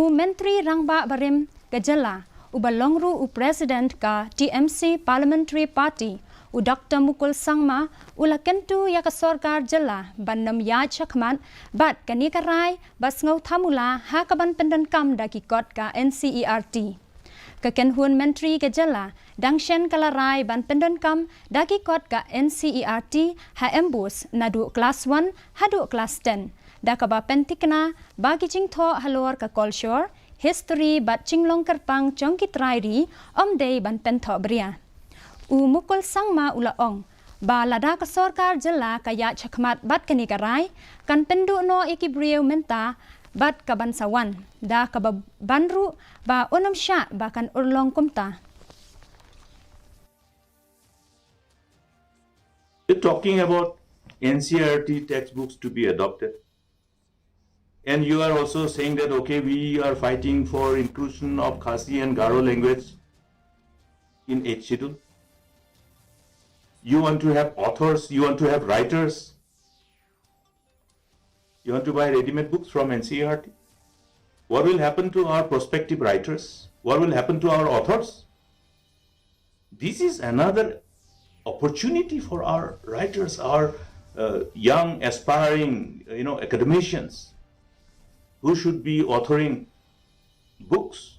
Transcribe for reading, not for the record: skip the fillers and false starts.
Menteri Rangba Barim Gajala Ubalongru President ka TMC Parliamentary Party Dr. Mukul Sangma Kentu Yaka Sorkar Jala Bandam Ya Chakman Bat Kanikarai Sngew Thamula Hakaban Pyndonkam Dakikot ka Ncert. Kekenhun Menteri Gajala Dangshen Kalarai Ban Pyndonkam Dakikot ka Ncert Embus Nadu Kelas 1 Hadu Kelas 10 Dakaba Pentikna Bagi Jingthmu Halor ka Culture History Bat Cinglong Kerpang Jongkit Rairi Day Ban Pentho Bria Mukul Sangma Ulaong Ba Lada ka Sorkar Jala Kaya Chakmat Bat Kanikarai Kan Pendu No Ikibrieu Menta Bat Kabansawan Da Kabanru Ba Unam Sya Bakan Urlong Kumta. You're talking about NCERT textbooks to be adopted. And you are also saying that, okay, we are fighting for inclusion of KHASI and Garo language in 8th schedule. You want to have authors, you want to have writers. You want to buy ready-made books from NCERT. What will happen to our prospective writers? What will happen to our authors? This is another opportunity for our writers, our young, aspiring, academicians who should be authoring books.